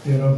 13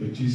25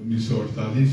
1948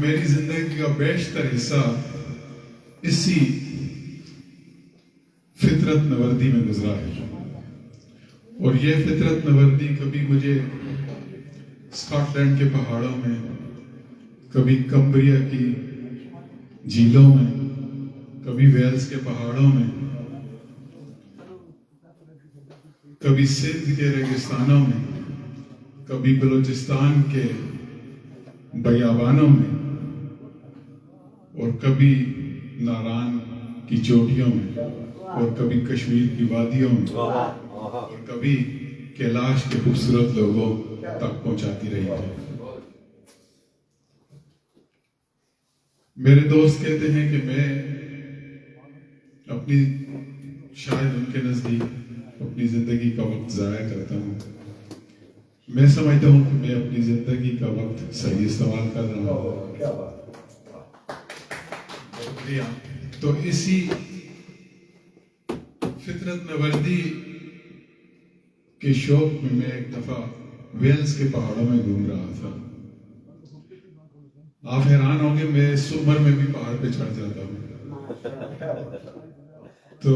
میری زندگی کا بیشتر حصہ اسی فطرت نوردی میں گزرا ہے. اور یہ فطرت نوردی کبھی مجھے اسکاٹ لینڈ کے پہاڑوں میں، کبھی کمبریا کی جھیلوں میں، کبھی ویلز کے پہاڑوں میں، کبھی سندھ کے ریگستانوں میں، کبھی بلوچستان کے بیابانوں میں، اور کبھی ناران کی چوٹیوں میں، اور کبھی کشمیر کی وادیوں میں، اور کبھی کیلاش کے خوبصورت لوگوں تک پہنچاتی رہی ہے. میرے دوست کہتے ہیں کہ میں اپنی، شاید ان کے نزدیک اپنی زندگی کا وقت ضائع کرتا ہوں. میں سمجھتا ہوں کہ میں اپنی زندگی کا وقت صحیح استعمال کر رہا ہوں. کیا بات. تو اسی فطرت نوردی کے شوق میں ایک دفعہ ویلز کے پہاڑوں میں گھوم رہا تھا. آپ حیران ہوں گے میں اس عمر میں بھی پہاڑ پہ چڑھ جاتا ہوں. تو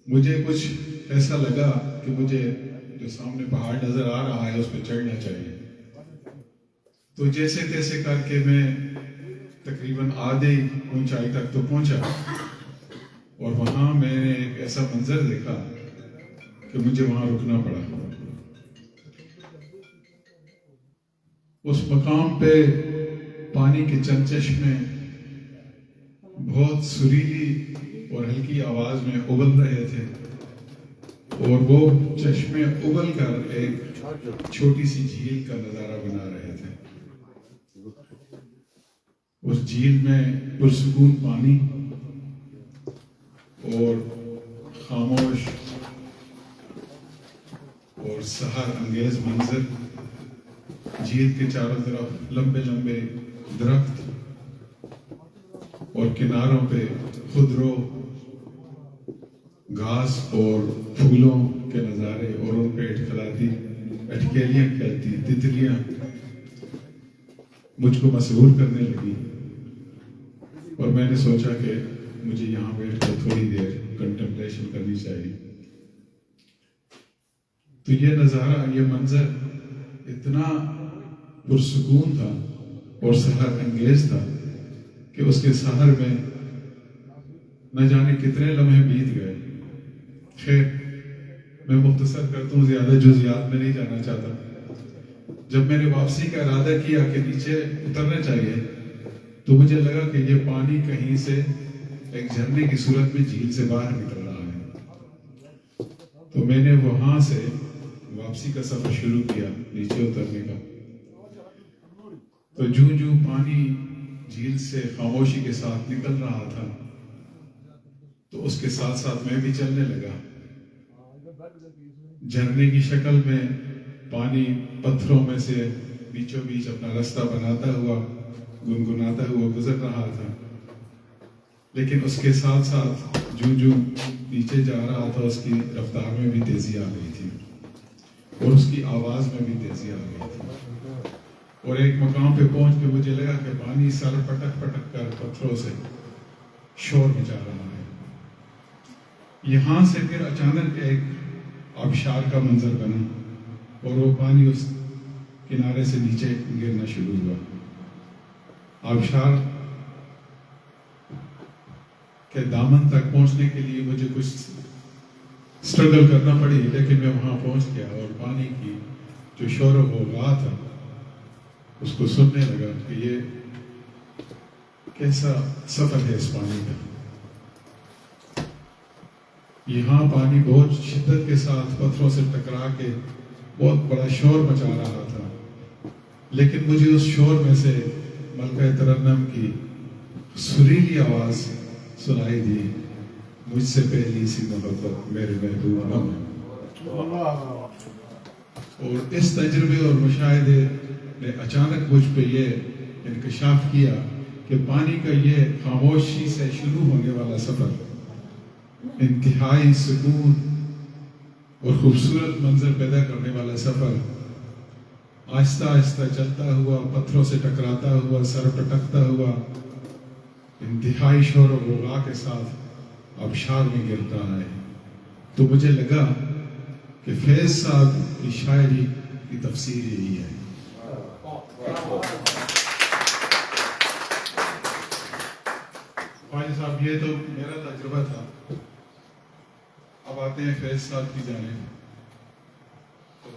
مجھے کچھ ایسا لگا کہ مجھے جو سامنے پہاڑ نظر آ رہا ہے اس پہ چڑھنا چاہیے. تو جیسے تیسے کر کے میں تقریباً آدھی اونچائی تک تو پہنچا، اور وہاں میں نے ایک ایسا منظر دیکھا کہ مجھے وہاں رکنا پڑا. اس مقام پہ پانی کے چند چشمے بہت سریلی اور ہلکی آواز میں ابل رہے تھے، اور وہ چشمے ابل کر ایک چھوٹی سی جھیل کا نظارہ بنا رہے تھے. اس جھیل میں پرسکون پانی اور خاموش اور سحر انگیز منظر. جھیل کے چاروں طرف لمبے لمبے درخت اور کناروں پہ خودرو گھاس اور پھولوں کے نظارے، اور ان پہ اٹکھلاتی اٹکیلیاں کھیلتی تتلیاں مجھ کو مسحور کرنے لگی. اور میں نے سوچا کہ مجھے یہاں بیٹھ کر تھوڑی دیر کنٹمپلیشن کرنی چاہیے. تو یہ نظارہ، یہ منظر اتنا پرسکون تھا اور سحر انگیز تھا کہ اس کے سحر میں نہ جانے کتنے لمحے بیت گئے. خیر میں مختصر کرتا ہوں، زیادہ جزیات میں نہیں جانا چاہتا. جب میں نے واپسی کا ارادہ کیا کہ نیچے اترنا چاہیے، تو مجھے لگا کہ یہ پانی کہیں سے ایک جھرنے کی صورت میں جھیل سے باہر نکل رہا ہے. تو میں نے وہاں سے واپسی کا سفر شروع کیا نیچے اترنے کا. تو جوں پانی جھیل سے خاموشی کے ساتھ نکل رہا تھا، تو اس کے ساتھ ساتھ میں بھی چلنے لگا. جھرنے کی شکل میں پانی پتھروں میں سے بیچوں بیچ اپنا رستہ بناتا ہوا، گنگناتا ہوا گزر رہا تھا. لیکن اس کے ساتھ ساتھ جوں نیچے جا رہا تھا، اس کی رفتار میں بھی تیزی آ گئی تھی، اور اس کی آواز میں بھی تیزی آ گئی تھی. اور ایک مقام پہ پہنچ کے مجھے لگا کہ پانی سر پٹک پٹک کر پتھروں سے شور مچا رہا ہے. یہاں سے پھر اچانک ایک آبشار کا منظر بنا، اور وہ پانی اس کنارے سے نیچے گرنا شروع ہوا. آبشار کے دامن تک پہنچنے کے لیے مجھے کچھ سٹرگل کرنا پڑی، لیکن میں وہاں پہنچ گیا اور پانی کی جو شور و غوغا تھا اس کو سننے لگا کہ یہ کیسا سفر ہے اس پانی کا. یہاں پانی بہت شدت کے ساتھ پتھروں سے ٹکرا کے بہت بڑا شور مچا رہا تھا، لیکن مجھے اس شور میں سے ملکہ ترنم کی سریلی آواز سنائی دی: مجھ سے پہلی سی محبت میرے محبوب ہم. اور اس تجربے اور مشاہدے نے اچانک مجھ پہ یہ انکشاف کیا کہ پانی کا یہ خاموشی سے شروع ہونے والا سفر، انتہائی سکون اور خوبصورت منظر پیدا کرنے والا سفر، آہستہ آہستہ چلتا ہوا، پتھروں سے ٹکراتا ہوا، سر پٹکتا ہوا، انتہائی شور و غوغا کے ساتھ آبشار میں گر رہا ہے۔ تو مجھے لگا کہ فیض صاحب کی شاعری کی تفسیر یہی ہے۔ خواجہ صاحب، یہ تو میرا تجربہ تھا۔ اب آتے ہیں فیض صاحب کی جانب۔ تو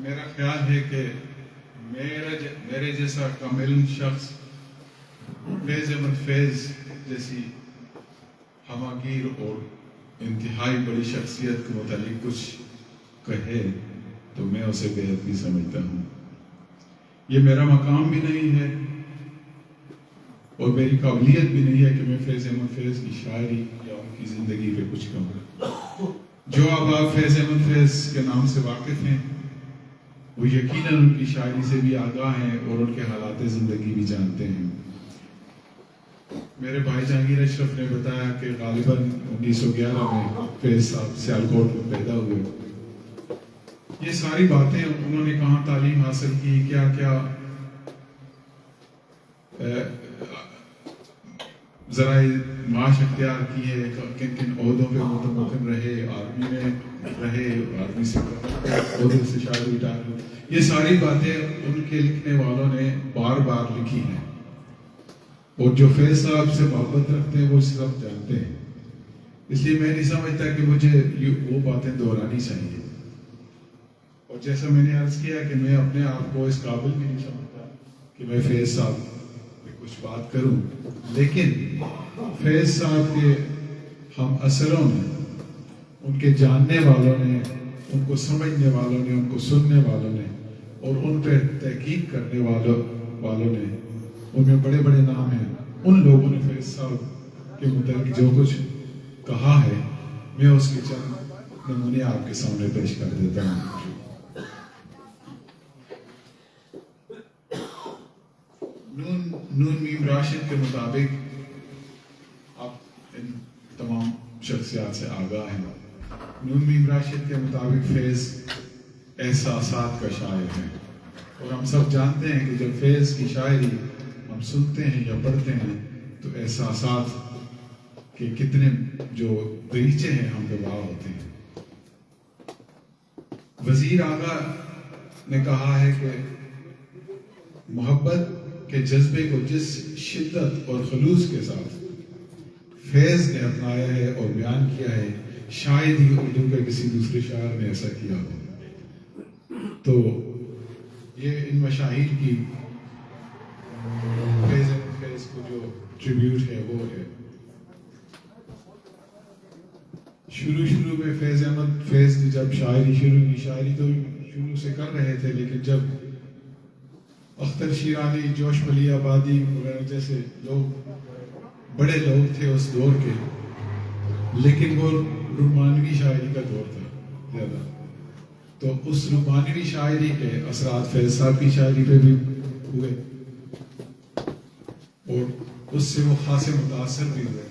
میرا خیال ہے کہ میرے جیسا کامل شخص فیض احمد فیض جیسی ہماگیر اور انتہائی بڑی شخصیت کے متعلق کچھ کہے تو میں اسے بے حد سمجھتا ہوں۔ یہ میرا مقام بھی نہیں ہے اور میری قابلیت بھی نہیں ہے کہ میں فیض احمد فیض کی شاعری یا ان کی زندگی پہ کچھ کہوں۔ جو اب آپ فیض احمد فیض کے نام سے واقف ہیں وہ یقیناً ان کی شاعری سے بھی آگاہ ہیں اور ان کے حالات زندگی بھی جانتے ہیں۔ میرے بھائی جہانگیر اشرف نے بتایا کہ غالباً 1911 میں فیض صاحب سیالکوٹ میں پیدا ہوئے۔ یہ ساری باتیں انہوں نے کہاں تعلیم حاصل کی، کیا کیا ذرائع معاش اختیار کیے، کن کن عہدوں پہ متمکن رہے، آرمی میں رہے، آرمی سے عہدے سے شاید ریٹائر ہوئے، یہ ساری باتیں ان کے لکھنے والوں نے بار بار لکھی ہیں اور جو فیض صاحب سے محبت رکھتے ہیں وہ سب جانتے ہیں۔ اس لیے میں نہیں سمجھتا کہ مجھے وہ باتیں دہرانی چاہیے۔ اور جیسا میں نے عرض کیا کہ میں اپنے آپ کو اس قابل بھی نہیں سمجھتا کہ میں فیض صاحب پہ کچھ بات کروں، لیکن فیض صاحب کے ہم اثروں نے، ان کے جاننے والوں نے، ان کو سمجھنے والوں نے، ان کو سننے والوں نے اور ان پہ تحقیق کرنے والوں نے، ان میں بڑے بڑے نام ہیں، ان لوگوں نے فیض صاحب کے متعلق جو کچھ کہا ہے میں اس کے چند نمونے آپ کے سامنے پیش کر دیتا ہوں۔ نون میم راشد کے مطابق آپ ان تمام شخصیات سے آگاہ ہیں۔ نون میم راشد کے مطابق فیض احساسات کا شاعر ہے اور ہم سب جانتے ہیں کہ جب فیض کی شاعری ہم سنتے ہیں یا پڑھتے ہیں تو احساسات کے کتنے جو دریچے ہیں ہم پہ واہ ہوتے ہیں۔ وزیر آغا نے کہا ہے کہ محبت کے جذبے کو جس شدت اور خلوص کے ساتھ فیض نے اپنایا ہے اور بیان کیا ہے، شاید ہی اردو کے کسی دوسرے شاعر نے ایسا کیا ہو۔ تو یہ ان مشاہیر کی فیض کو جو ٹریبیوٹ ہے وہ ہے۔ شروع میں فیض احمد فیض نے جب شاعری شروع کی، شاعری تو شروع سے کر رہے تھے، لیکن جب اختر شیرانی، جوش پلی آبادی وغیرہ جیسے لوگ بڑے لوگ تھے اس دور کے، لیکن وہ رومانوی شاعری کا دور تھا زیادہ، تو اس رومانوی شاعری کے اثرات فیض صاحب کی شاعری پہ بھی ہوئے اور اس سے وہ خاصے متاثر بھی ہوئے۔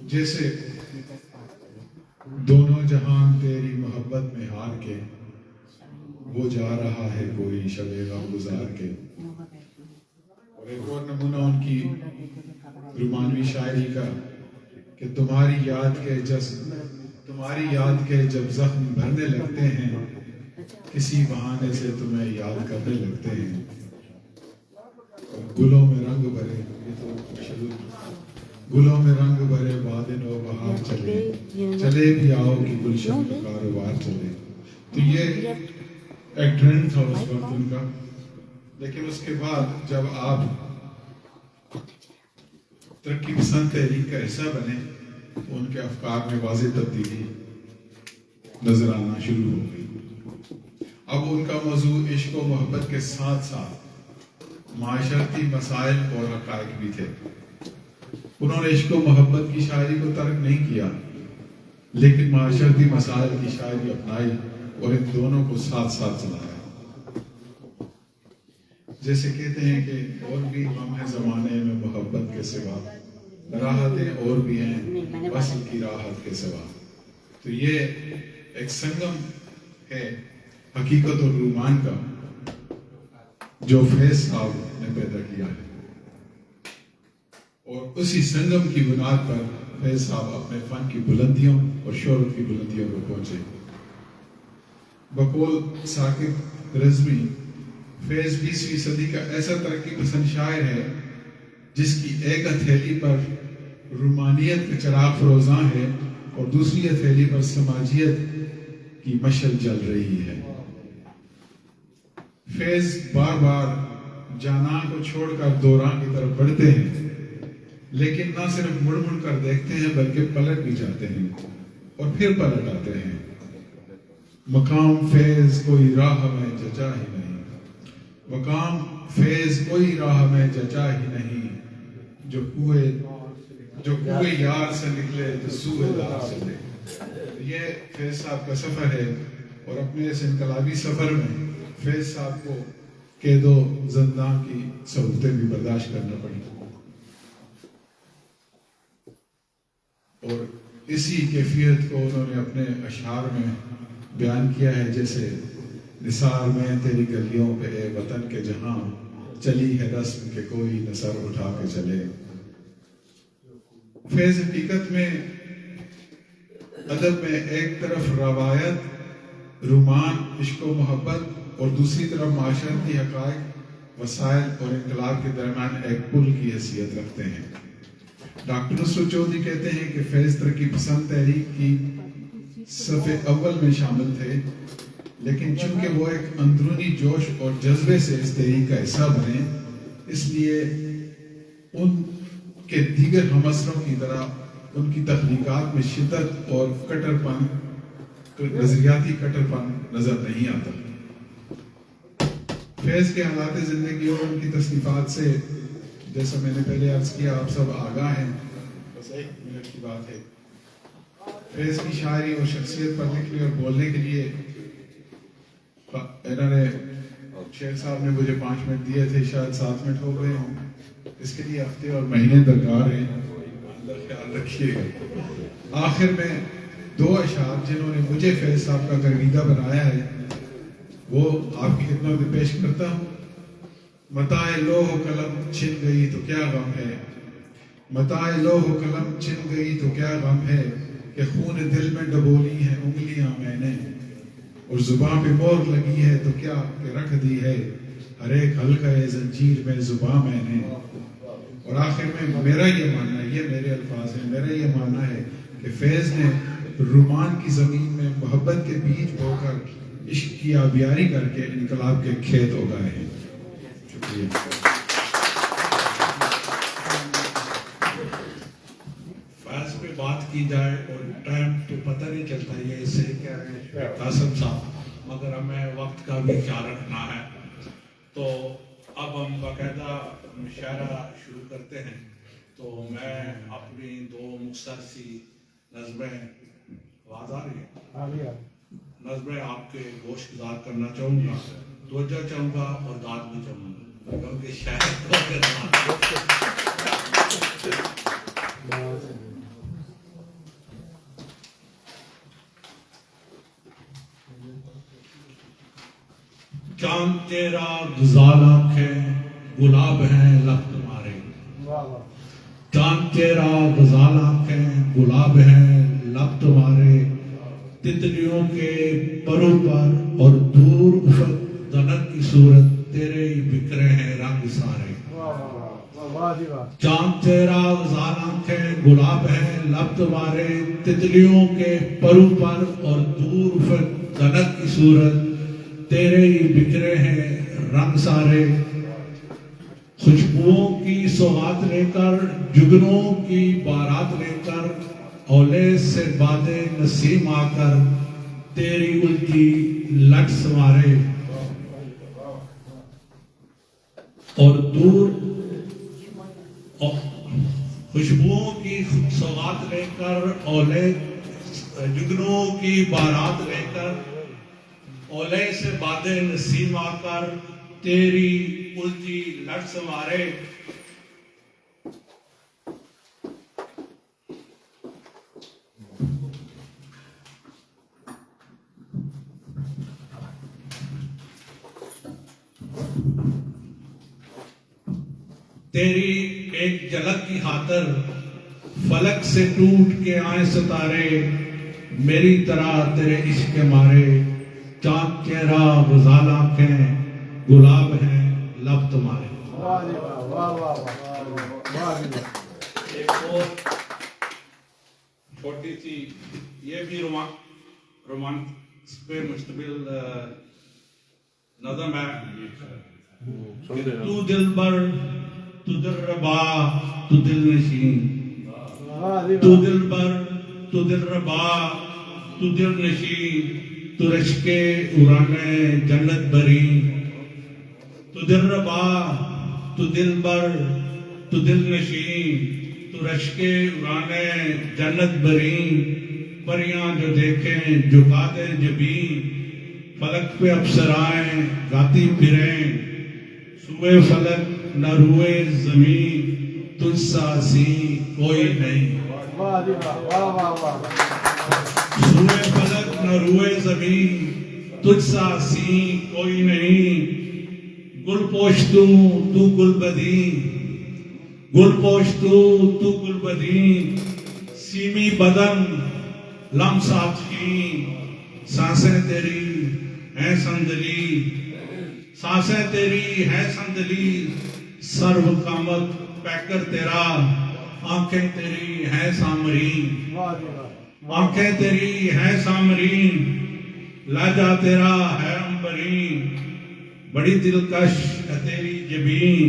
جیسے دونوں جہان تیری محبت میں ہار کے، وہ جا رہا ہے کوئی شب غم گزار کے۔ اور ایک اور نمونہ ان کی رومانوی شاعری کا کہ تمہاری یاد کے جب زخم بھرنے لگتے ہیں، کسی بہانے سے تمہیں یاد کرنے لگتے ہیں۔ گلوں میں رنگ بھرے، یہ تو مشہور، گلوں میں رنگ بھرے بادن و بہار چلے بھی آؤ کہ گلشن کا کاروبار چلے۔ تو یہ ایک ٹرینڈ تھا اس وقت ان کا، لیکن اس کے بعد جب آپ ترقی پسند تحریک کا حصہ بنے تو ان کے افکار میں واضح تبدیلی نظر آنا شروع ہو گئی۔ اب ان کا موضوع عشق و محبت کے ساتھ ساتھ معاشرتی مسائل اور حقائق بھی تھے۔ انہوں نے عشق و محبت کی شاعری کو ترک نہیں کیا، لیکن معاشرتی مسائل کی شاعری اپنائی اور ان دونوں کو ساتھ ساتھ چلایا۔ جیسے کہتے ہیں کہ اور بھی غم ہے زمانے میں محبت کے سوا، راحتیں اور بھی ہیں وصل کی راحت کے سوا۔ تو یہ ایک سنگم ہے حقیقت اور رومان کا جو فیض صاحب نے پیدا کیا ہے، اور اسی سنگم کی بنیاد پر فیض صاحب اپنے فن کی بلندیوں اور شہرت کی بلندیوں پر پہنچے۔ بقول ثاقب رضوی، فیض 20ویں صدی کا ایسا ترقی پسند شاعر ہے جس کی ایک ہتھیلی پر رومانیت کا چراغ فروزاں ہے اور دوسری ہتھیلی پر سماجیت کی مشعل جل رہی ہے۔ فیض بار بار جاناں کو چھوڑ کر دوران کی طرف بڑھتے ہیں، لیکن نہ صرف مڑ مڑ کر دیکھتے ہیں بلکہ پلٹ بھی جاتے ہیں اور پھر پلٹ آتے ہیں۔ مقام فیض کوئی راہ میں جچا ہی نہیں، مقام فیض کوئی راہ میں جچا ہی نہیں، جو کوئے یار سے نکلے تو سوئے دار چلے۔ یہ فیض صاحب کا سفر ہے، اور اپنے اس انقلابی سفر میں فیض صاحب کو قید و زندان کی صعوبتیں بھی برداشت کرنا پڑی، اور اسی کیفیت کو انہوں نے اپنے اشعار میں بیان کیا ہے، جیسے نثار میں تیری گلیوں پہ اے وطن کے جہاں، چلی ہے رسم کہ کوئی نہ سر اٹھا کے چلے۔ فیض حقیقت میں ادب میں ایک طرف روایت، رومان، عشق و محبت، اور دوسری طرف معاشرتی حقائق، وسائل اور انقلاب کے درمیان ایک پل کی حیثیت رکھتے ہیں۔ ڈاکٹر نصرت چودھری کہتے ہیں کہ فیض ترقی پسند تحریک کی صف اول میں شامل تھے، لیکن چونکہ وہ ایک اندرونی جوش اور جذبے سے اس تحریک کا حصہ بنے، اس لیے ان کے دیگر ہمعصروں کی طرح ان کی تخلیقات میں شدت اور کٹرپن، نظریاتی کٹرپن نظر نہیں آتا۔ فیض کے حالات زندگی اور ان کی تصنیفات سے، جیسا میں نے پہلے عرض کیا، آپ سب آگاہ ہیں، بس 1 منٹ کی بات ہے۔ فیض کی شاعری اور شخصیت پر لکھنے اور بولنے کے لیے انہوں نے، شیخ صاحب نے مجھے 5 منٹ دیے تھے، شاید 7 منٹ ہو گئے ہوں، اس کے لیے ہفتے اور مہینے درکار ہیں، اللہ خیال رکھیے گا۔ آخر میں 2 اشعار جنہوں نے مجھے فیض صاحب کا گرویدہ بنایا ہے، وہ آپ کی خدمت میں پیش کرتا ہوں۔ متاع لوح و قلم چھن گئی تو کیا غم ہے، متاع لوح و قلم چھن گئی تو کیا غم ہے، کہ خون دل میں ڈبولی ہیں انگلیاں میں نے، اور زباں پہ مور لگی ہے تو کیا کہ رکھ دی ہے، ہر ایک حلقہ زنجیر میں زباں میں نے۔ اور آخر میں میرا یہ ماننا ہے، یہ میرے الفاظ ہیں، میرا یہ ماننا ہے کہ فیض نے رومان کی زمین میں محبت کے بیج بو کر، عشق کی آبیاری کر کے انقلاب کے کھیت اگائے ہیں۔ شکریہ۔ فیض پہ بات کی جائے اور ٹائم تو پتہ نہیں چلتا، یہ صحیح کہہ رہے ہیں قاسم صاحب، مگر ہمیں وقت کا بھی خیال رکھنا ہے۔ تو اب ہم باقاعدہ مشاعرہ شروع کرتے ہیں، تو میں اپنی 2 مختصر سی نظمیں، آواز آ رہی ہے، نظمیں آپ کے گوش گزار کرنا چاہوں گا، توجہ چاہوں گا اور داد بھی چاہوں گا، کیونکہ شاعر چاند تیرا غزال آنکھیں گلاب ہیں لب تمہارے، چاند تیرا غزال آنکھیں گلاب ہیں لب تمہارے، تتلیوں کے پروں پر اور دور افق دنک کی صورت، تیرے ہی بکھرے ہیں رنگ سارے۔ چاند تیرا غزال آنکھیں گلاب ہیں لب تمہارے، تتلیوں کے پروں پر اور دور افق دنک کی صورت، تیرے ہی بکھرے ہیں رنگ سارے۔ خوشبوؤں کی سوغات لے کر، جگنوں کی بارات لے کر، اولے سے باد نسیم آ کر، تیری الٹی لٹ سنوارے، اور دور خوشبوؤں کی سوغات لے کر، اولے جگنوں کی بارات لے کر، اولے سے باد نسیم آ کر، تیری الٹی لٹ سنوارے۔ تیری ایک جھلک کی خاطر فلک سے ٹوٹ کے آئے ستارے، میری طرح تیرے عشق کے مارے، چاند چہرہ غزال آنکھیں، گلاب ہیں لب تمہارے۔ ایک اور چھوٹی سی، یہ بھی رومانس پہ مشتمل نظم ہے کہ تو دلبر، تو دلربا، تو دل نشین، تو دلبر، تو دلربا، تو دل نشین، تو رشکے ارانے جنت بری، تو دلربا، تو دلبر، تو دل نشین، تو رشکے ارانے جنت بری، پریاں جو دیکھیں جھکا دیں جبیں، فلک پہ افسرائیں گاتی پھریں، سوئے فلک نہ روئے زمین، تجھ سا سی کوئی نہیں۔ سوئے فلک نہ روئے زمین، تجھ سا سی کوئی نہیں، گل پوشتوں تو گل بدی، گل پوشتوں تو گل بدی، سیمی بدن لم ساتھی، سانسیں تیری ہیں سندلی، سانسیں تیری ہیں سندلی، سرو قامت پیکر تیرا، آنکھیں تیری ہیں سامرین، آنکھیں تیری ہیں سامرین، لہجہ تیرا ہے عنبرین، بڑی دلکش ہے تیری جبین،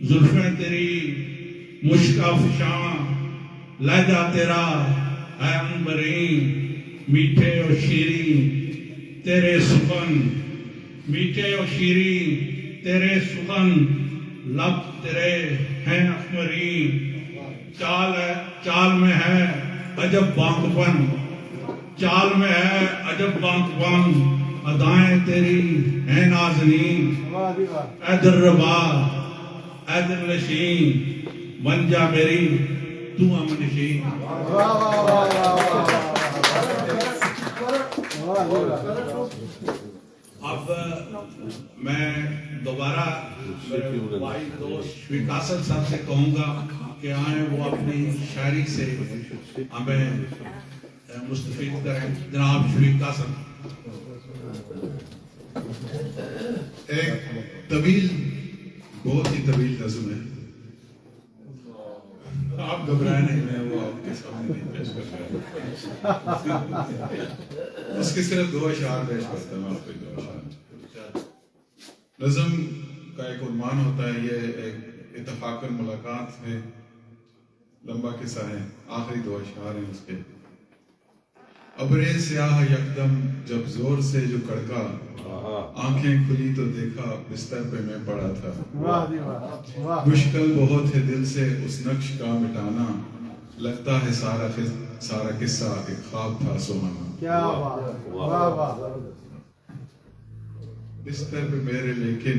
زلفیں تیری مشک افشاں، لہجہ تیرا ہے عنبرین، میٹھے اور شیریں تیرے سخن، میٹھے اور شیریں تیرے سخن، لب تیرے ہیں اخمرین، چال میں ہے عجب بانک پن، چال میں ہے عجب بانک پن، ادائیں تیری ہیں نازنین، اے دلربا، اے دل نشین، بن جا میری تو ہم نشین۔ اب میں دوبارہ بھائی دوست شفیق قاسم صاحب سے کہوں گا کہ آئیں وہ اپنی شاعری سے ہمیں مستفید کریں۔ جناب شفیق قاسم۔ ایک طویل، بہت ہی طویل نظم ہے، آپ گھبرائیں نہیں، میں وہ آپ کے سامنے نہیں پیش کر رہا، اس کے صرف 2 اشعار پیش کرتا ہوں آپ کو۔ 2 اشعار نظم کا ایک عنوان ہوتا ہے، یہ ایک اتفاقاً ملاقات ہے، لمبا قصہ ہے، آخری 2 اشعار ہیں اس کے۔ ابرے سیاہ یکدم جب زور سے جو کڑکا، آنکھیں کھلی تو دیکھا بستر پہ میں پڑا تھا، مشکل بہت ہے دل سے اس نقش کا مٹانا، لگتا ہے سارا قصہ ایک خواب تھا سہانا۔ بستر پہ میرے لیکن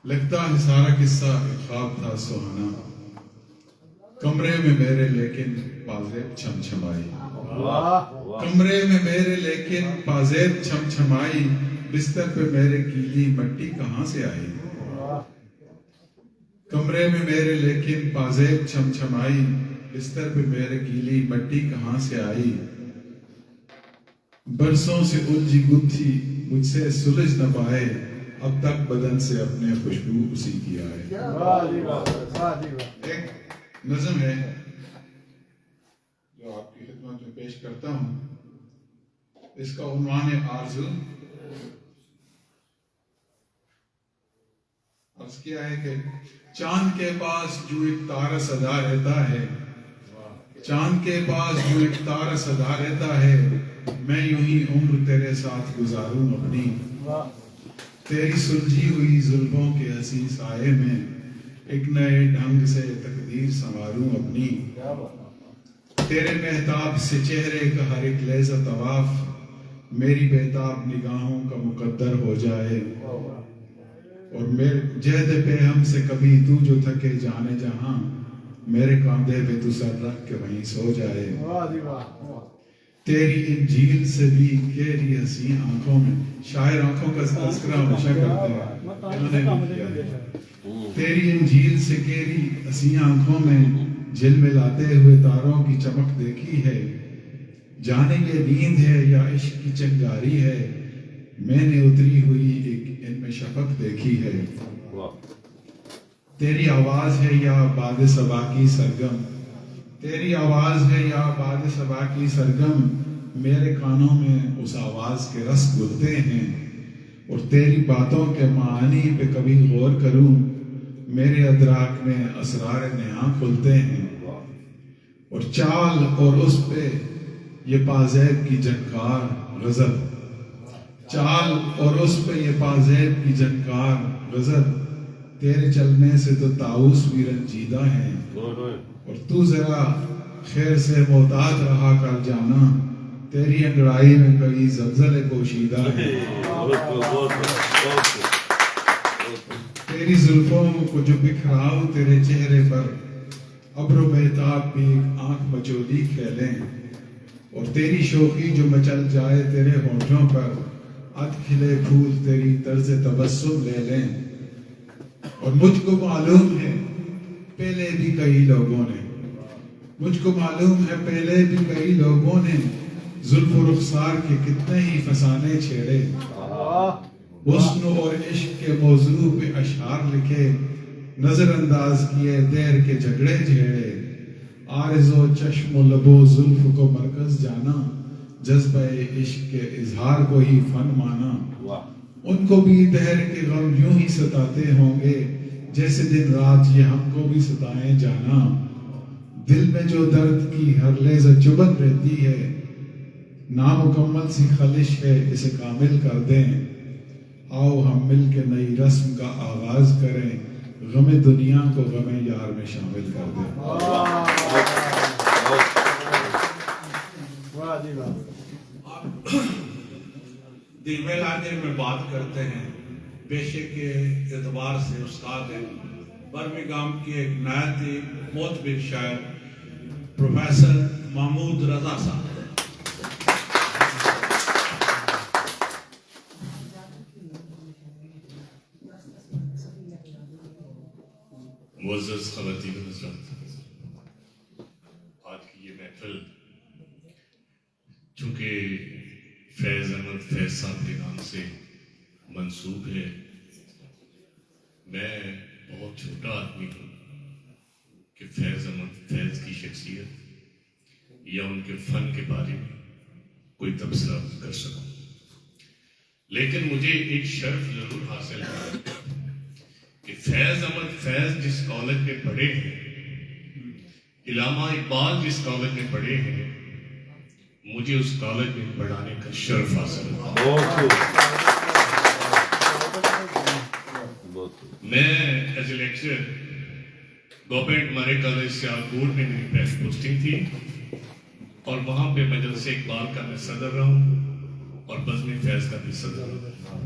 لگتا ہے سارا قصہ ایک خواب تھا سہانا، کمرے میں میرے لیکن پازیب چھم چھمائی، کمرے میں میرے لیکن پازیب چھم چھمائی، بستر پہ میرے گیلی مٹی کہاں سے آئی، کمرے میں میرے لیکن پازیب چھم چھمائی، بستر پہ میرے گیلی مٹی کہاں سے آئی، برسوں سے الجھی گتھی مجھ سے سلجھ نہ پائے، اب تک بدن سے اپنے خوشبو اسی کی آئے۔ ایک نظم ہے جو آپ کی خدمت میں پیش کرتا ہوں، اس کا عنوان ہے آرزو۔ عرض کیا ہے کہ چاند کے پاس جو ایک تارا صدا رہتا ہے، چاند کے پاس جو ایک تارا صدا رہتا ہے، میں یوں ہی عمر تیرے ساتھ گزاروں اپنی، تیری سلجھی ہوئی زلفوں کے حسین سائے میں ایک نئے ڈھنگ سے تقدیر سنواروں اپنی، تیرے مہتاب سے چہرے کا ہر ایک لحظہ طواف میری بےتاب نگاہوں کا مقدر ہو جائے، اور میرے جہد پہ ہم سے کبھی تو جو تھکے جانے جہاں، میرے کاندھے پہ تو سر رکھ کے وہیں سو جائے۔ تیری انجیل سے بھی گہری ہنسی آنکھوں میں. شاعر آنکھوں کا تذکرہ ہمیشہ کرتے ہیں, انہوں نے بھی کیا ہے. تیری انجیل سے گہری ہنسی آنکھوں میں جھلملاتے ہوئے تاروں کی چمک دیکھی ہے. جانے یہ نیند ہے یا عشق کی چنگاری ہے, میں نے اتری ہوئی ایک ان میں شفق دیکھی ہے. تیری آواز ہے یا باد صبا کی سرگم, تیری آواز ہے یا باد صبا کی سرگم, میرے کانوں میں اس آواز کے رس گھلتے ہیں. اور تیری باتوں کے معانی پہ کبھی غور کروں, میرے ادراک میں اسرار نہاں کھلتے ہیں. اور چال اور اس پہ یہ پازیب کی جنکار غزل, چال اور اس پہ یہ پازیب کی جنکار غزل, تیرے چلنے سے تو طاؤس بھی رنجیدہ ہیں. اور تو ذرا خیر سے محتاط رہا کر جانا, تیری انگڑائی میں کئی زلزلے پوشیدہ ہیں. تیری زلفوں کو جو بکھراؤ تیرے چہرے پر, ابر و مہتاب بھی ایک آنکھ مچولی کھیلیں. اور تیری شوخی جو مچل جائے تیرے ہونٹوں پر, اد کھلے پھول تیری طرز تبسم لے لیں. اور مجھ کو معلوم ہے پہلے بھی کئی لوگوں نے, مجھ کو معلوم ہے پہلے بھی کئی لوگوں نے زلف و رخسار کے کتنے ہی فسانے چھیڑے. حسن اور عشق کے موضوع پہ اشعار لکھے, نظر انداز کیے دیر کے جھگڑے جھیڑے. عارض و چشم و لب و زلف کو مرکز جانا, جذبہ عشق کے اظہار کو ہی فن مانا. ان کو بھی دہر کے غم یوں ہی ستاتے ہوں گے جیسے دن رات یہ ہم کو بھی ستائیں جانا. دل میں جو درد کی ہر لحظہ چبھن رہتی ہے, نامکمل سی خلش ہے اسے کامل کر دیں. آؤ ہم مل کے نئی رسم کا آغاز کریں, غم دنیا کو غم یار میں شامل کر دیں. دل میں لانے میں بات کرتے ہیں, پیشے کے اعتبار سے استاد ہیں. برمنگھم کے ایک نہایت ہی معتبر شاعر پروفیسر محمود رضا صاحب. معزز خواتین و حضرات, آج کی یہ محفل چونکہ فیض احمد فیض صاحب کے نام سے منسوب ہے, میں بہت چھوٹا آدمی ہوں کہ فیض احمد فیض کی شخصیت یا ان کے فن کے بارے میں کوئی تبصرہ کر سکوں. لیکن مجھے ایک شرف ضرور حاصل ہے کہ فیض احمد فیض جس کالج میں پڑھے ہیں, علامہ اقبال جس کالج میں پڑھے ہیں, مجھے اس کالج میں پڑھانے کا شرف حاصل ہوا. میں ایز اے لیکچرر گورنمنٹ مرے کالج سیالکوٹ میں میری پہلی پوسٹنگ تھی, اور وہاں پہ مجلس اقبال کا میں صدر رہا ہوں اور بزم فیض کا بھی صدر رہا.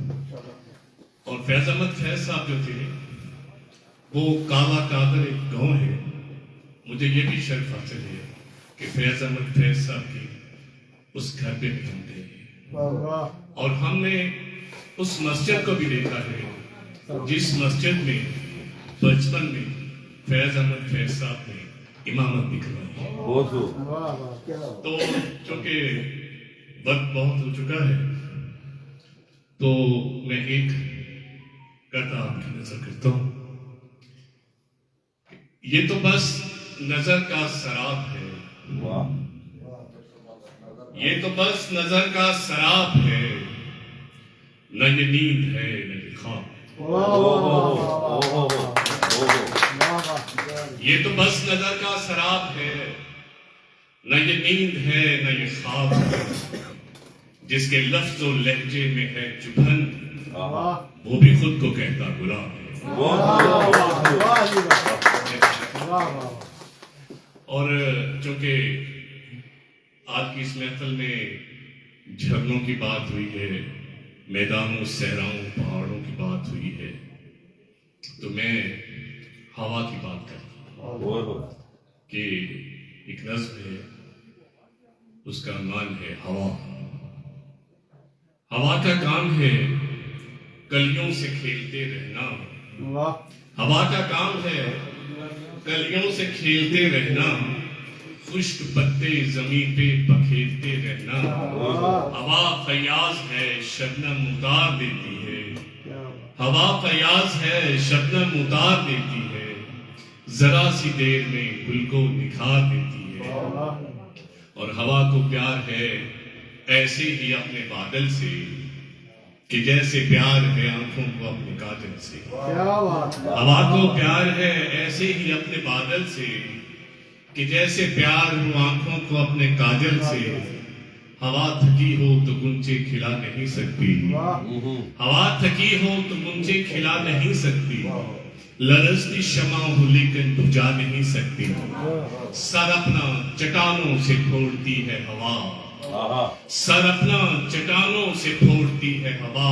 اور فیض احمد فیض صاحب جو تھے وہ کالا کادر ایک گاؤں ہے. مجھے یہ بھی شرف حاصل ہے کہ فیض احمد فیض صاحب کی اس گھر پہ بھی ہم گئے, اور ہم نے اس مسجد کو بھی دیکھا ہے جس مسجد میں بچپن میں فیض احمد فیض صاحب نے امامت بھی کروائی. تو چونکہ وقت بہت ہو چکا ہے تو میں ایک قطعہ آپ کی نظر کرتا ہوں. یہ تو بس نظر کا سراب ہے, یہ تو بس نظر کا سراب ہے, نہ یہ نیند ہے نہ یہ خواب. یہ تو بس نظر کا سراب ہے, نہ یہ نیند ہے نہ یہ خواب ہے. جس کے لفظ و لہجے میں ہے چبھن, وہ بھی خود کو کہتا گلاب ہے. اور چونکہ آج کی اس محفل میں جھرنوں کی بات ہوئی ہے, میدانوں صحراؤں پہاڑوں کی بات ہوئی ہے, تو میں ہوا کی بات کرتا ہوں کہ ایک نظم ہے اس کا عنوان ہے ہوا۔ ہوا کا کام ہے کلیوں سے کھیلتے رہنا، ہوا کا کام ہے کلیوں سے کھیلتے رہنا، خشک پتے زمین پہ بکھیرتے رہنا۔ ہوا فیاض ہے شبنم اتار دیتی ہے، ہوا فیاض ہے شبنم اتار دیتی ہے، ذرا سی دیر میں گل کو نکھار دیتی ہے۔ اور ہوا کو پیار ہے ایسے ہی اپنے بادل سے کہ جیسے پیار ہے آنکھوں کو اپنے کاجل سے۔ ہوا کو پیار ہے ایسے ہی اپنے بادل سے کہ جیسے پیار ہو آنکھوں کو اپنے کاجل سے۔ ہوا تھکی ہو تو گنچے کھلا نہیں سکتی، ہوا تھکی ہو تو گنچے کھلا نہیں سکتی، لرزتی شمع ہو لیکن بجھا نہیں سکتی۔ سر اپنا چٹانوں سے پھوڑتی ہے ہوا، سر اپنا چٹانوں سے پھوڑتی ہے ہوا،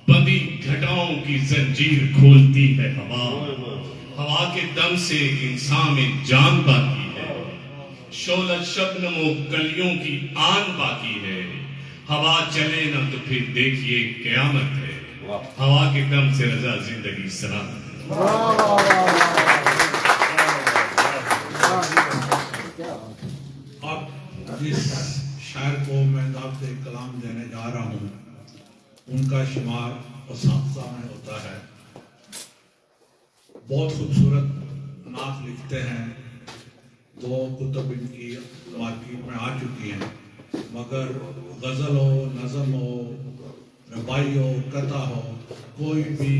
بندی گھٹاؤں کی زنجیر کھولتی ہے ہوا۔ ہوا کے دم سے انسان میں جان باقی ہے، شعلہ شبنم و کلیوں کی آن باقی ہے۔ ہوا چلے نہ تو پھر دیکھیے قیامت ہے، ہوا کے دم سے رضا زندگی سلامت ہے۔ اب جس شاعر کو میں دعوت کلام دینے جا رہا ہوں ان کا شمار اساتذہ میں ہوتا ہے، بہت خوبصورت نعت لکھتے ہیں، 2 کتب ان کی مارکیٹ میں آ چکی ہیں، مگر غزل ہو، نظم ہو، ربائی ہو، قطع ہو، کوئی بھی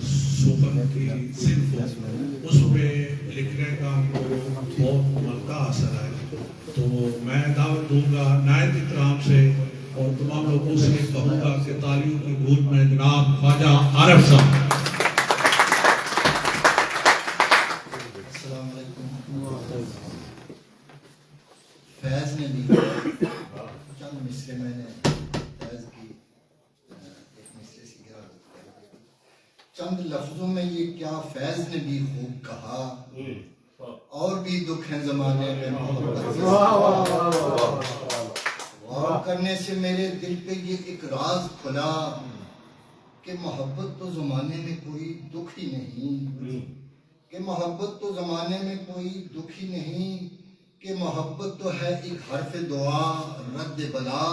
سخن کی صنف ہو، اس پہ لکھنے کا ہم کو بہت ملکہ حاصل ہے۔ تو میں دعوت دوں گا نہایت اکرام سے اور تمام لوگوں سے کہوں گا کہ تالیوں کی گونج میں جناب خواجہ عارف صاحب۔ السلام علیکم۔ فیض نے بھی چند مصرے میں نے فیض کی ایک مصرے سے گرا چند لفظوں میں یہ کیا فیض نے بھی خوب کہا، اور بھی دکھ ہیں زمانے میں محبت غور کرنے سے میرے دل پہ یہ ایک راز کھلا کہ محبت تو زمانے میں کوئی دکھ ہی نہیں، کہ محبت تو زمانے میں کوئی دکھ ہی نہیں، کہ محبت تو ہے ایک حرف دعا رد بلا،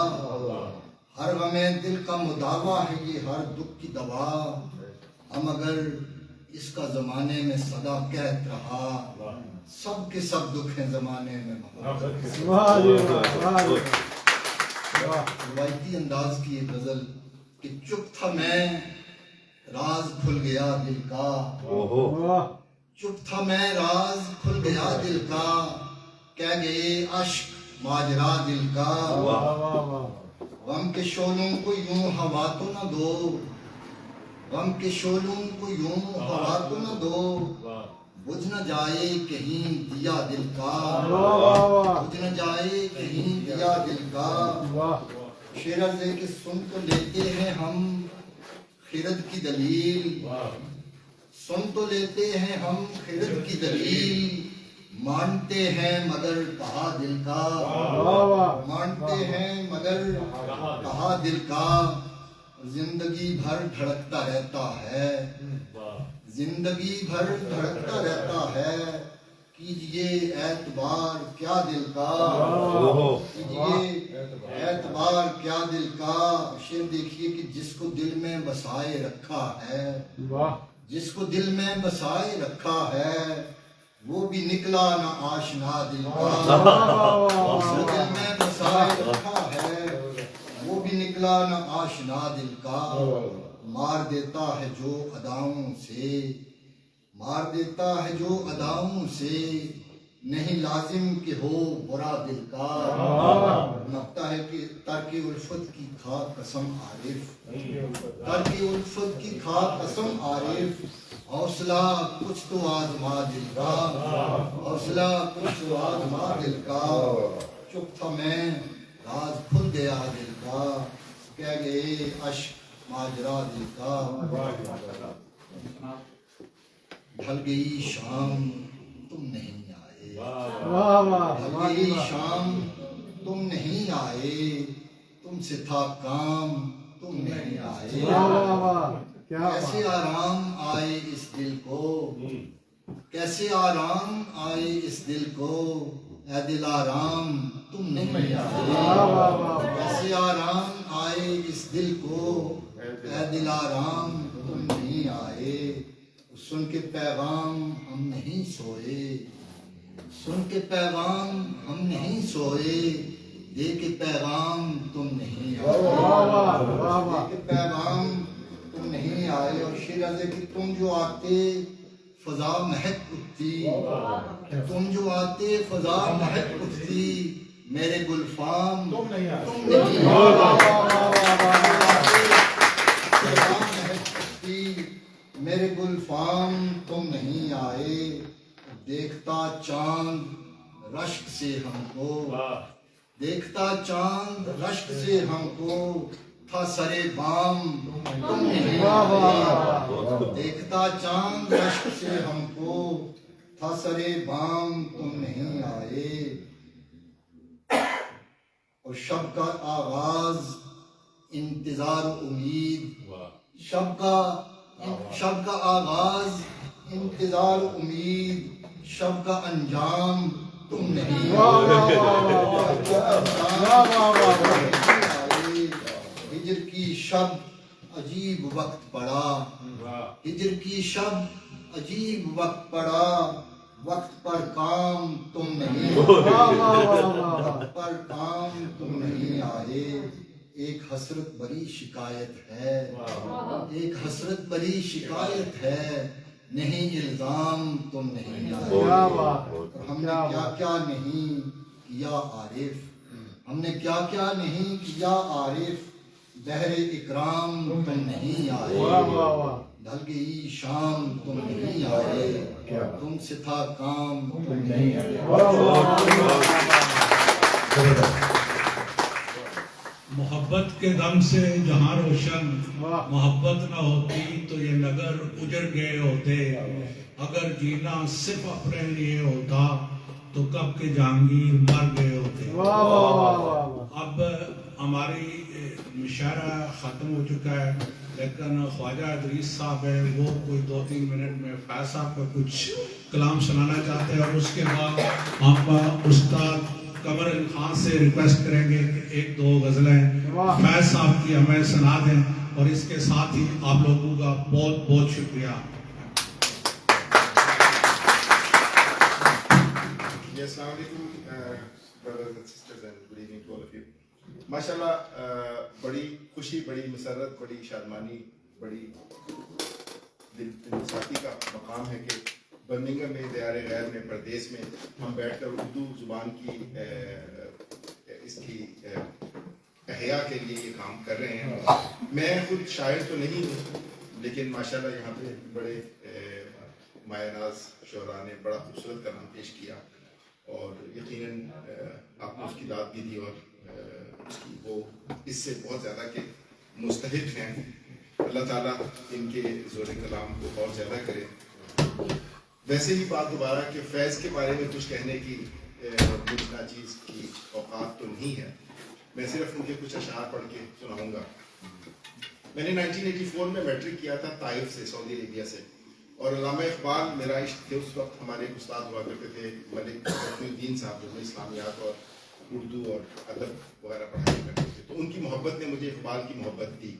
ہر غم دل کا مداوا ہے یہ ہر دکھ کی دوا، ہم اگر اس کا زمانے میں صدا کہت رہا، سب کے سب دکھ ہیں زمانے میں محبت۔ روایتی انداز کی ایک غزل کہ چپ تھا میں راز کھل گیا دل کا، چپ تھا میں راز کھل گیا دل کا، کہہ گئے اشک ماجرا دل کا، غم کے شعلوں کو یوں ہوا تو نہ دو، غم کے شعلوں کو یوں ہوا تو نہ دو، بجھ نہ جائے کہیں دیا دل کا، بجھ نہ جائے کہیں دیا دل کا۔ شعر عرض ہے کہ سن تو لیتے ہیں ہم خرد کی دلیل، سن تو لیتے ہیں ہم خرد کی دلیل، مانتے ہیں مگر کہا دل کا، مانتے ہیں مگر کہا دل کا، زندگی بھر دھڑکتا رہتا ہے، زندگی بھر دھڑکتا رہتا ہے، کیجئے اعتبار کیا دل کا، کیجئے اعتبار کیا دل کا۔ شعر دیکھیے کہ جس کو دل میں بسائے رکھا ہے، جس کو دل میں بسائے رکھا ہے، وہ بھی نکلا نہ آشنا دل کا، جس کو دل میں بسائے رکھا ہے، وہ بھی نکلا نہ آشنا دل کا۔ مار دیتا ہے جو اداؤں سے، مار دیتا ہے جو اداؤں سے، نہیں لازم کہ ہو برا دل کا۔ لگتا ہے کہ ترک الفت کی کھا قسم عارف، ترک الفت کی کھا قسم عارف، حوصلہ کچھ تو آزما دل کا، حوصلہ کچھ تو آزما دل کا۔ چپ تھا میں راز کھل گیا دل کا، کہہ گئے اشک ماجرا دل کا۔ ڈھل گئی شام تم نہیں آئے، ڈھل گئی شام تم نہیں آئے، تم سے تھا کام تم نہیں آئے، کیسے آرام آئے اس دل کو، کیسے آرام آئے اس دل کو، اے دل آرام تم نہیں آئے، کیسے آرام آئے اس دل کو، اے دل آرام تم نہیں آئے، سن کے پیغام ہم نہیں سوئے، سن کے پیغام ہم نہیں سوئے، دے کے پیغام تم نہیں آئے، دے کے پیغام تم نہیں آئے۔ اور شیر عرض ہے کہ تم جو آتے فضا مہک اٹھتی، تم جو آتے فضا مہک اٹھتی، میرے گلفام تم نہیں آئے، فضا مہک اٹھتی، میرے گلفام تم نہیں آئے، دیکھتا چاند رشک سے ہم کو، دیکھتا چاند رشک سے ہم کو، تھا سرے بام تم نہیں آئے، دیکھتا چاند رشک سے ہم کو، تھا سرے بام تم نہیں آئے، اور شب کا آغاز انتظار امید، شب کا آغاز انتظار امید، شب کا انجام تم نہیں آئے، ہجر کی شب عجیب وقت پڑا، ہجر کی شب عجیب وقت پڑا، وقت پر کام تم نہیں آئے، وقت پر کام تم نہیں آئے، ایک حسرت بری شکایت ہے، ایک حسرت بری شکایت ہے، نہیں الزام تم نہیں آئے، ہم نے کیا کیا نہیں کیا عارف، ہم نے کیا کیا نہیں کیا عارف، بحر اکرام تم نہیں آئے، ڈھل گئی شام تم نہیں آئے، تم سے تھا کام تم نہیں آئے۔ محبت کے دم سے جہاں روشن، محبت نہ ہوتی تو یہ نگر اجڑ گئے ہوتے، اگر جینا صرف اپنے لیے ہوتا تو کب کے جہانگیر مر گئے ہوتے۔ اب ہماری مشاعرہ ختم ہو چکا ہے، لیکن خواجہ ادریس صاحب ہے، وہ کوئی 2-3 منٹ میں فیض صاحب کا کچھ کلام سنانا چاہتے ہیں، اور اس کے بعد ہم استاد قمر علی خان سے ریکویسٹ کریں گے کہ 1-2 غزلیں فیض صاحب کی ہمیں سنا دیں، اور اس کے ساتھ ہی آپ لوگوں کا بہت بہت شکریہ۔ السلام علیکم brothers and sisters and good evening to all of you. ماشاءاللہ بڑی خوشی، بڑی مسرت، بڑی شادمانی، بڑی دل انصافی کا مقام ہے کہ برمنگھم میں دیار غیر میں پردیس میں ہم بیٹھ کر اردو زبان کی اس کی احیاء کے لیے یہ کام کر رہے ہیں۔ میں خود شاعر تو نہیں ہوں، لیکن ماشاءاللہ یہاں پہ بڑے مایہ ناز شعراء نے بڑا خوبصورت کلام پیش کیا، اور یقیناً آپ نے اس کی داد بھی دی، اور اس کی وہ اس سے بہت زیادہ کہ مستحق ہیں۔ اللہ تعالیٰ ان کے زور کلام کو اور زیادہ کرے۔ ویسے ہی بات دوبارہ کہ فیض کے بارے میں کچھ کہنے کی مجھ ناچیز کی اوقات تو نہیں ہے، میں صرف ان کے کچھ اشعار پڑھ کے سناؤں گا۔ میں نے 1984 میں میٹرک کیا تھا طائف سے، سعودی عربیہ سے، اور علامہ اقبال میرا عشق تھے۔ اس وقت ہمارے ایک استاد ہوا کرتے تھے ملک الدین صاحب، جو اسلامیات اور اردو اور ادب وغیرہ پڑھایا کرتے تھے، تو ان کی محبت نے مجھے اقبال کی محبت دی۔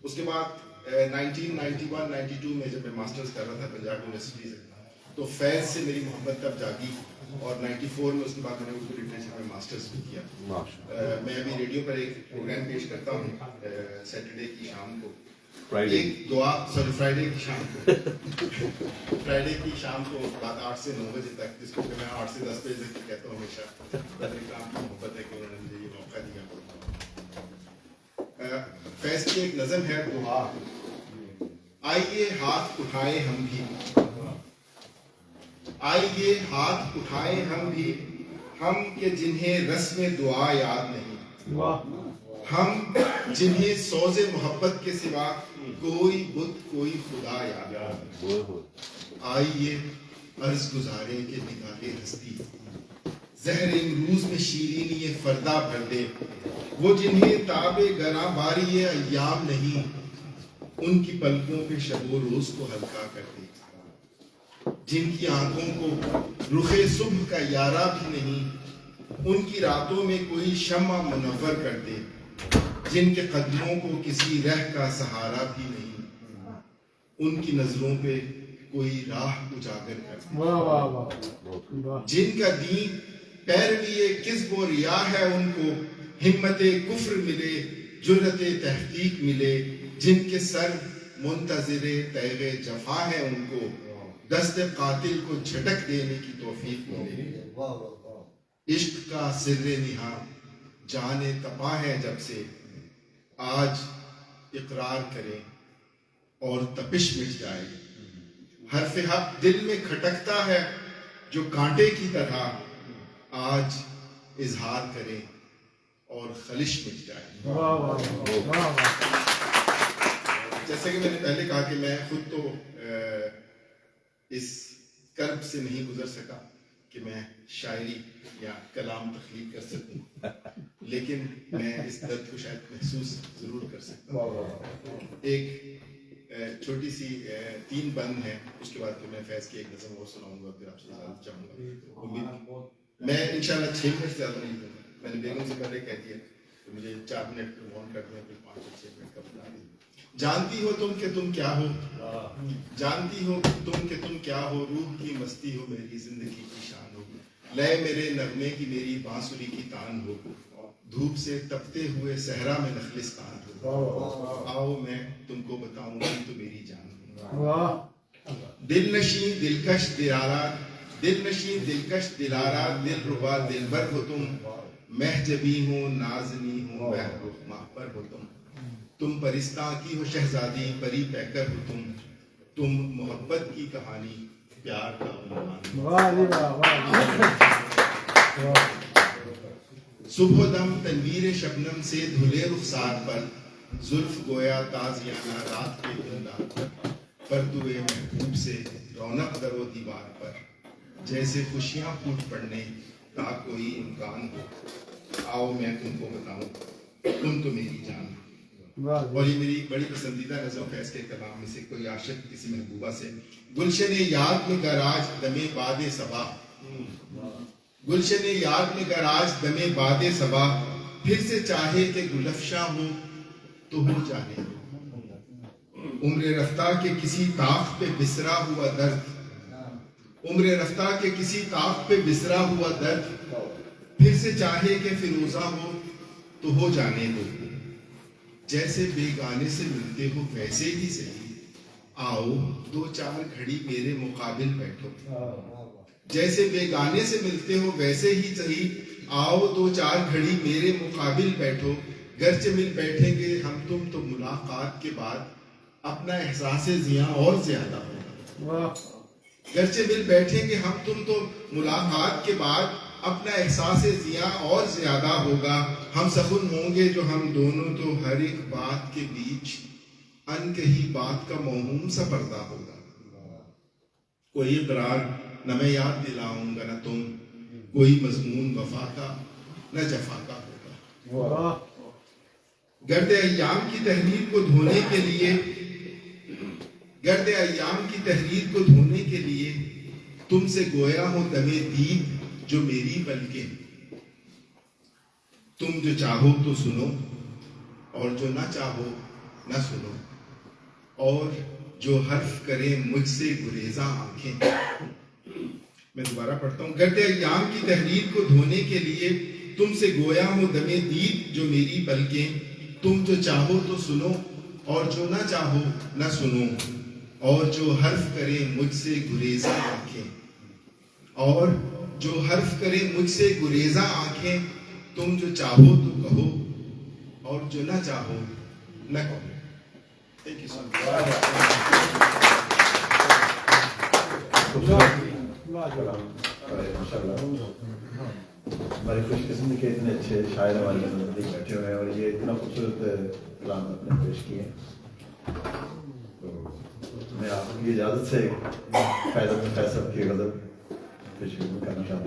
اس کے بعد 1991-92 میں جب میں ماسٹرز کر رہا تھا پنجاب یونیورسٹی سے، تو فیض سے میری محبت تب جاگی، اور 94 میں اس کے بعد میں نے اردو لٹریچر میں ماسٹرز بھی کیا۔ میں ابھی ریڈیو پر ایک پروگرام پیش کرتا ہوں سیٹرڈے کی شام کو، ایک دعا فرائیڈے کی شام کو، فرائیڈے کی شام کو رات 8 سے 9 بجے تک، جس کو کہ میں 8 سے 10 بجے تک کہتا ہوں ہمیشہ۔ قدر اکرام کی محبت ہے کہ انہوں نے مجھے یہ موقع دیا۔ فیض کی ایک نظم ہے دعا، آئیے ہاتھ اٹھائے ہم بھی، آئیے ہاتھ اٹھائے ہم بھی، ہم کہ جنہیں رسم دعا یاد نہیں، ہم جنہیں سوز محبت کے سوا کوئی بت کوئی خدا یاد نہیں۔ آئیے عرض گزاریں کہ نگاہ ہستی زہر امروز میں شیرینی فردا بھر دے. وہ جنہیں تاب گراں باری ایام نہیں, ان کی پلکوں پہ شب و روز کو ہلکا کر دے. جن کی آنکھوں کو رخ صبح کا یارہ بھی نہیں, ان کی راتوں میں کوئی شمع منور کر دے. جن کے قدموں کو کسی رہ کا سہارا بھی نہیں, ان کی نظروں پہ کوئی راہ اجاگر کر دے. جن کا دین پیروی کذب و ریا ہے, ان کو ہمت کفر ملے, جرت تحقیق ملے. جن کے سر منتظر تیغ جفا ہے, ان کو دست قاتل کو جھٹک دینے کی توفیق ملے. عشق کا سر نہاں جان تپا ہے جب سے, آج اقرار کریں اور تپش مٹ جائے. حرف حق دل میں کھٹکتا ہے جو کانٹے کی طرح, آج اظہار کریں اور خلش مٹ جائے. جیسے کہ میں نے پہلے کہا کہ میں خود تو اس کرب سے نہیں گزر سکا کہ میں شاعری یا کلام تخلیق کر سکوں, لیکن میں اس درد کو شاید محسوس ضرور کر سکتا ہوں. ایک چھوٹی سی 3 بند ہے, اس کے بعد میں فیض کی ایک نظم اور سناؤں گا, پھر آپ سے اجازت چاہوں گا. میں انشاءاللہ 6 منٹ زیادہ نہیں دوں گا. میں نے بیگم سے پہلے کہہ دیا کہ مجھے 4 منٹ آن کر دیں, پھر 5 سے 6 منٹ کا بتا دیں. جانتی ہو تم کہ تم کیا ہو, جانتی ہو تم کہ تم کیا ہو, روح کی مستی ہو میری زندگی کی شان ہو, لے میرے نغمے کی میری بانسری کی تان ہو, دھوپ سے تپتے ہوئے صحرا میں نخلستان ہو. آؤ میں تم کو بتاؤں کہ تو میری جان ہو. دل نشین دلکش دلارات, دل نشین دلکش دلارات, دل ربا دلبر ہو تم, محجبی ہو نازنی ہو محبر ہو تم. تم پرستاں کی ہو شہزادی, پری پیکر ہو تم محبت کی کہانی, پیار کا عنوان. صبح دم تنویر شبنم سے دھلے رخسار پر, زلف گویا تازیانہ رات کے گلدار پر, پردوے محبوب سے رونق در و دیوار پر, جیسے خوشیاں پھوٹ پڑنے تا کوئی امکان ہو. آؤ میں تم کو بتاؤں تم تو میری جان ہو. اور یہ میری بڑی پسندیدہ نظم فیض کے کلام میں سے کوئی عاشق کسی محبوبہ سے. گلشن یاد میں گراج دمے باد صبا, گلشن یاد میں گراج دمے باد صبا, پھر سے چاہے کہ گلفشاں ہو تو ہو جانے. عمر رفتہ کے کسی طاق پہ بسرا ہوا درد, عمر رفتہ کے کسی طاق پہ بسرا ہوا درد, پھر سے چاہے کہ فیروزہ ہو تو ہو جانے دو. جیسے بیگانے سے ملتے ہو ویسے ہی صحیح, آؤ 2-4 گھڑی میرے مقابل بیٹھو. جیسے بیگانے سے ملتے ہو ویسے ہی صحیح, آؤ 2-4 گھڑی میرے مقابل بیٹھو. گرچہ مل بیٹھیں گے ہم تم تو ملاقات کے بعد اپنا احساس زیاں اور زیادہ ہوگا. گرچہ مل بیٹھیں گے ہم تم تو ملاقات کے بعد اپنا احساس زیاں اور زیادہ ہوگا. ہم سخن ہوں گے جو ہم دونوں تو ہر ایک بات کے بیچ ان کہی بات کا موہوم سا پردہ ہوگا. کوئی اقرار نہ میں یاد دلاؤں گا نہ تم, کوئی مضمون وفا کا نہ جفا کا ہوگا. گرد ایام کی تحریر کو دھونے کے لیے, گرد ایام کی تحریر کو دھونے کے لیے تم سے گویا ہو دمے دید جو میری بلکہ. تم جو چاہو تو سنو اور جو نہ چاہو نہ سنو, اور جو حرف کرے مجھ سے گریزاں آنکھیں. میں دوبارہ پڑھتا ہوں. گرد ایام کی تحریر کو دھونے کے لیے تم سے گویا ہو دمے دید جو میری بلکہ. تم جو چاہو تو سنو اور جو نہ چاہو نہ سنو, اور جو حرف کرے مجھ سے گریزاں آنکھیں, اور جو حرف کرے مجھ سے گریزاں آنکھیں. تم جو چاہو تو کہو اور جو نہ چاہو نہ کہو. Thank you so بڑی خوش قسمتی کے اتنے اچھے شاعر ہمارے نزدیک بیٹھے ہوئے ہیں, اور یہ اتنا خوبصورت کلام آپ نے پیش کیے. تو میں آپ کی اجازت سے فیض صاحب کی غزل پیش کرنا چاہتا ہوں.